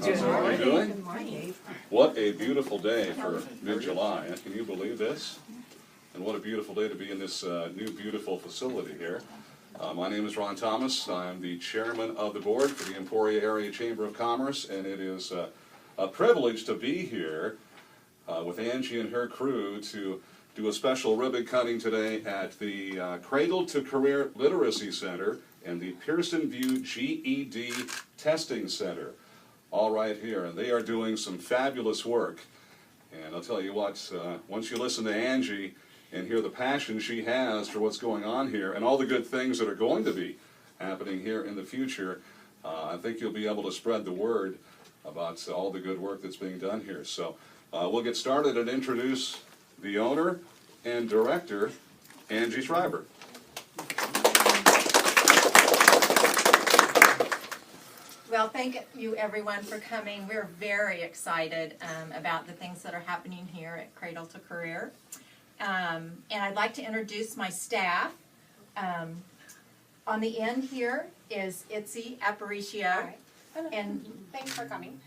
How's everybody doing? Good morning. What a beautiful day for mid-July. Can you believe this? And what a beautiful day to be in this new beautiful facility here. My name is Ron Thomas. I'm the chairman of the board for the Emporia Area Chamber of Commerce, and it is a privilege to be here with Angie and her crew to do a special ribbon cutting today at the Cradle to Career Literacy Center and the Pearson View GED Testing Center, all right here. And they are doing some fabulous work. And I'll tell you what, once you listen to Angie and hear the passion she has for what's going on here and all the good things that are going to be happening here in the future, I think you'll be able to spread the word about all the good work that's being done here. So we'll get started and introduce the owner and director, Angie Schreiber. Well, thank you everyone for coming. We're very excited about the things that are happening here at Cradle to Career. And I'd like to introduce my staff. On the end here is Itzy Aparicio. And thanks for coming.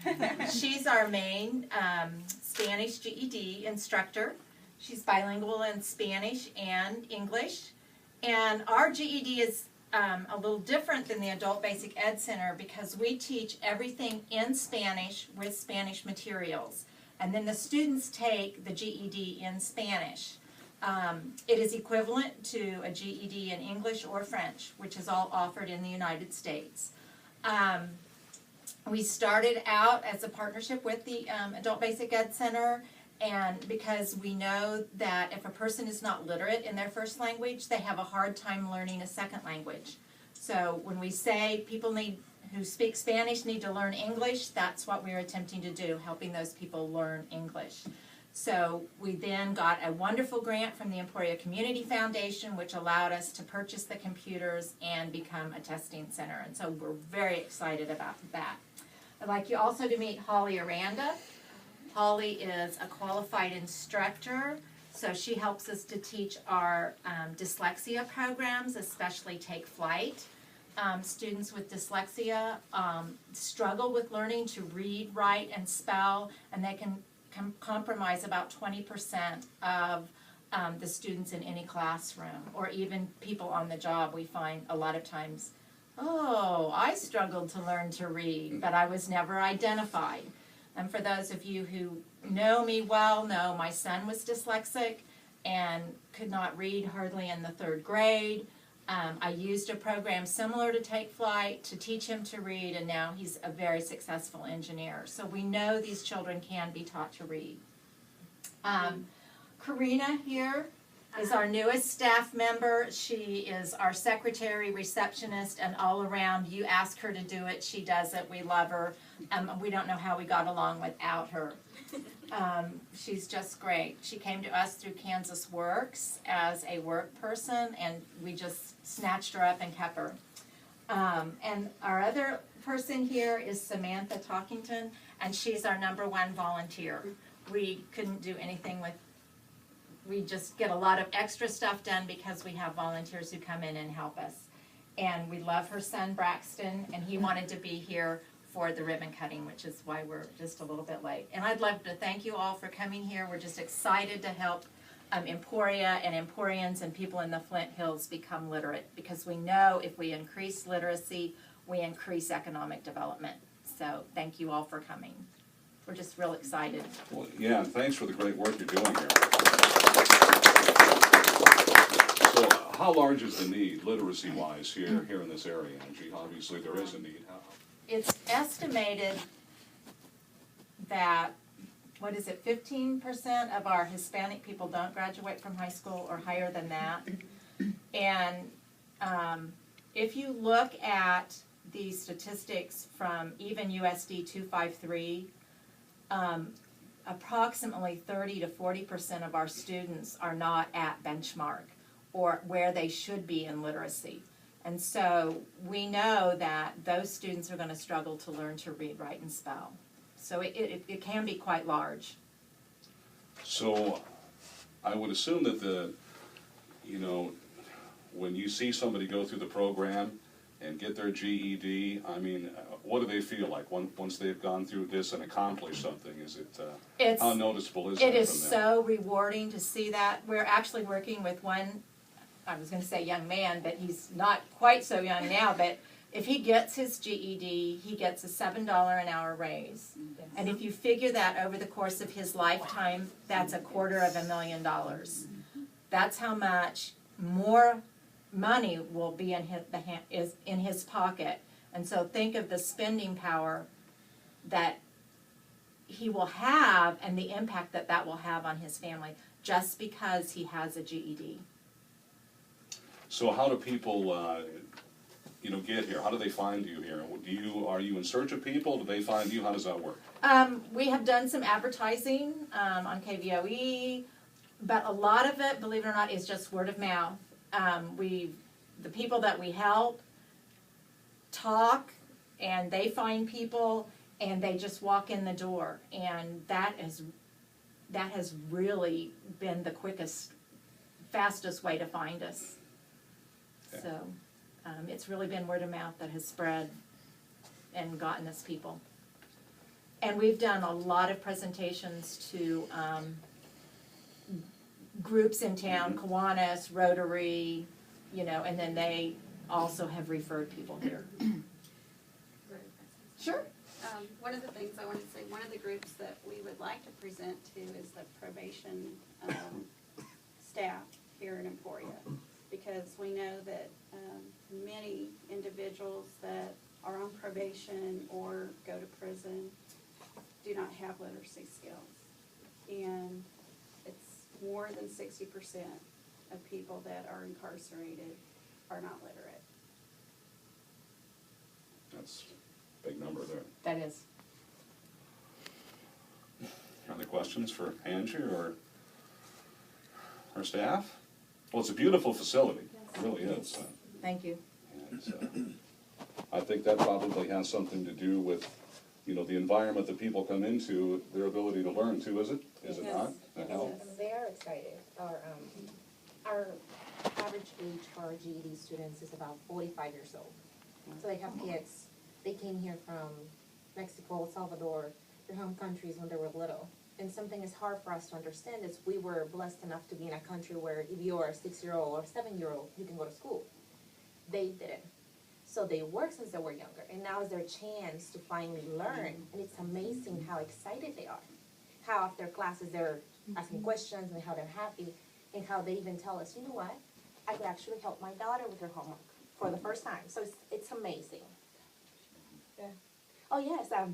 she's our main Spanish GED instructor. She's bilingual in Spanish and English. And our GED is a little different than the Adult Basic Ed Center because we teach everything in Spanish with Spanish materials. And then the students take the GED in Spanish. It is equivalent to a GED in English or French, which is all offered in the United States. We started out as a partnership with the Adult Basic Ed Center, and because we know that if a person is not literate in their first language, they have a hard time learning a second language. So when we say people who speak Spanish need to learn English, that's what we're attempting to do, helping those people learn English. So we then got a wonderful grant from the Emporia Community Foundation, which allowed us to purchase the computers and become a testing center. And so we're very excited about that. I'd like you also to meet Holly Aranda. Holly is a qualified instructor, so she helps us to teach our dyslexia programs, especially Take Flight. Students with dyslexia struggle with learning to read, write, and spell, and they can compromise about 20% of the students in any classroom, or even people on the job. We find a lot of times, oh, I struggled to learn to read, but I was never identified. And for those of you who know me well, know my son was dyslexic and could not read hardly in the 3rd grade. I used a program similar to Take Flight to teach him to read, and now he's a very successful engineer. So we know these children can be taught to read. Karina here is our newest staff member. She is our secretary, receptionist, and all around. You ask her to do it, she does it. We love her. We don't know how we got along without her. She's just great. She came to us through Kansas Works as a work person, and we just snatched her up and kept her. And our other person here is Samantha Talkington, and she's our #1 volunteer. We couldn't do anything we just get a lot of extra stuff done because we have volunteers who come in and help us. And we love her son Braxton, and he wanted to be here for the ribbon cutting, which is why we're just a little bit late. And I'd love to thank you all for coming here. We're just excited to help Emporia and Emporians and people in the Flint Hills become literate, because we know if we increase literacy, we increase economic development. So thank you all for coming. We're just real excited. Well, yeah, thanks for the great work you're doing here. So how large is the need, literacy-wise, here in this area, Angie? Obviously there is a need. It's estimated that, 15% of our Hispanic people don't graduate from high school, or higher than that. And if you look at the statistics from even USD 253, approximately 30 to 40% of our students are not at benchmark or where they should be in literacy. And so we know that those students are going to struggle to learn to read, write, and spell. So it can be quite large. So I would assume that when you see somebody go through the program, and get their GED, I mean, what do they feel like once they've gone through this and accomplished something? Is it, It's, how noticeable is it that is from them? so rewarding to see that. We're actually working with one, I was gonna say young man, but he's not quite so young now, but if he gets his GED, he gets a $7 an hour raise. And if you figure that over the course of his lifetime, that's $250,000. That's how much more money will be in his pocket. And so think of the spending power that he will have and the impact that that will have on his family just because he has a GED. So how do people, get here? How do they find you here? Are you in search of people? Do they find you? How does that work? We have done some advertising on KVOE, but a lot of it, believe it or not, is just word of mouth. The people that we help talk, and they find people, and they just walk in the door, and that has really been the quickest, fastest way to find us. Okay. So it's really been word of mouth that has spread and gotten us people. And we've done a lot of presentations to groups in town, Kiwanis, Rotary, and then they also have referred people here. Sure. One of the things I wanted to say, one of the groups that we would like to present to is the probation staff here in Emporia, because we know that many individuals that are on probation or go to prison do not have literacy skills. And it's more than 60% of people that are incarcerated are not literate. That's a big number there. That is. Other questions for Angie or her staff? Well, it's a beautiful facility. It really is. Thank you. And, I think that probably has something to do with, the environment that people come into, their ability to learn too, is it? Is it Yes. not? That helps? They are excited. Our average age for our GED students is about 45 years old. So they have kids. They came here from Mexico, El Salvador, their home countries when they were little. And something is hard for us to understand is we were blessed enough to be in a country where if you're a 6-year-old or 7-year-old, you can go to school. They didn't. So they work since they were younger, and now is their chance to finally learn. And it's amazing how excited they are. How after classes they're asking questions and how they're happy, and how they even tell us, you know what, I could actually help my daughter with her homework for the first time. So it's amazing. Yeah. Oh yes, I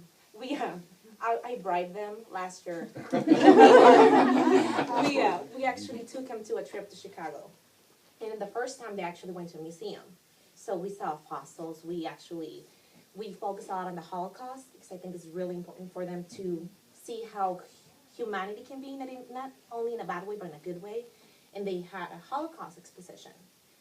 bribed them last year. We actually took them to a trip to Chicago, and the first time they actually went to a museum. So we saw fossils. We focus a lot on the Holocaust because I think it's really important for them to see how humanity can be, not only in a bad way but in a good way. And they had a Holocaust exposition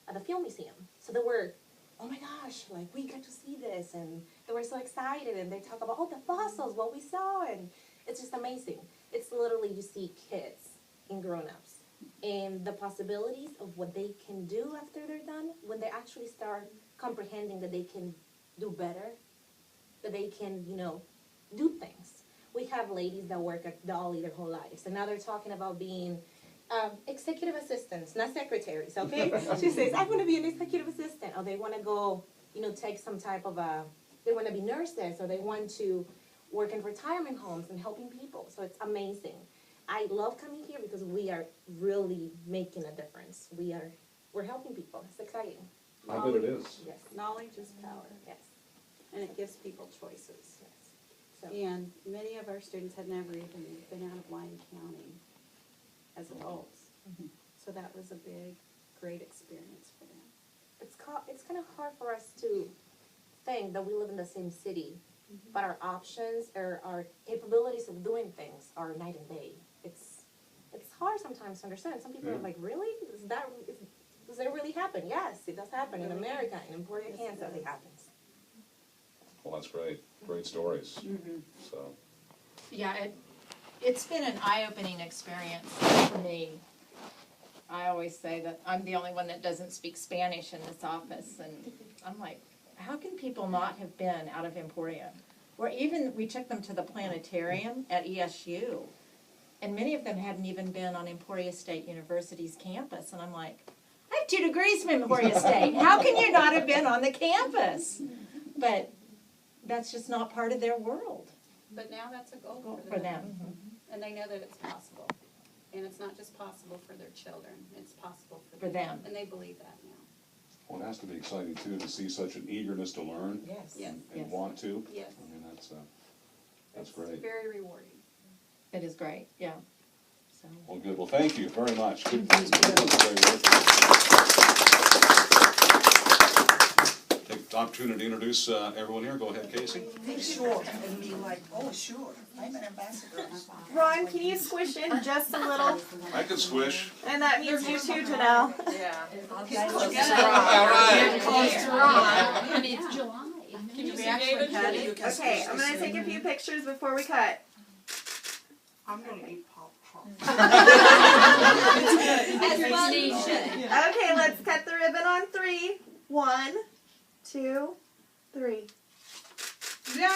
at the Film Museum. So they were, oh my gosh, like we got to see this, and they were so excited. And they talk about the fossils, what we saw, and it's just amazing. It's literally you see kids and grown-ups. And the possibilities of what they can do after they're done, when they actually start comprehending that they can do better, that they can, do things. We have ladies that work at Dolly their whole lives, and now they're talking about being executive assistants, not secretaries, okay? She says, I want to be an executive assistant. Or they want to go, take some type of they want to be nurses, or they want to work in retirement homes and helping people. So it's amazing. I love coming here because we are really making a difference. We're helping people. It's exciting. I bet it is. Yes. Knowledge is power, Yes. and it gives people choices. Yes. So, And many of our students had never even been out of Lyon County as adults. So that was a great experience for them. it's kind of hard for us to think that we live in the same city, but our options or our capabilities of doing things are night and day. It's hard sometimes to understand. Some people are like, really? Does that really happen? Yes, it does happen in America, in Emporia, Kansas, it happens. Well, that's great. Great stories. So, Yeah, it's been an eye-opening experience for me. I always say that I'm the only one that doesn't speak Spanish in this office, and I'm like, how can people not have been out of Emporia? Or even, we took them to the planetarium at ESU, and many of them hadn't even been on Emporia State University's campus, and I'm like, I have 2 degrees from Emporia State, how can you not have been on the campus? But that's just not part of their world. But now that's a goal For them. And they know that it's possible. And it's not just possible for their children, it's possible For them. And they believe that now. Well, it has to be exciting too to see such an eagerness to learn Yes. Yes, and Yes. want to. yes. I mean, that's It's great. very rewarding. It is great, yeah. So. Well, good. Well, thank you very much. Good. That's great work. Take the opportunity to introduce everyone here. Go ahead, Casey. Be sure and be like, oh, sure, I'm an ambassador. Ron, can you squish in just a little? I can squish. And that means you too, Janelle. Yeah. I mean, it's July. Can you actually cut it? Okay, I'm gonna take a few pictures before we cut. I'm gonna eat pop. As well you should. Okay, let's cut the ribbon on 3. 1, 2, 3. Yay!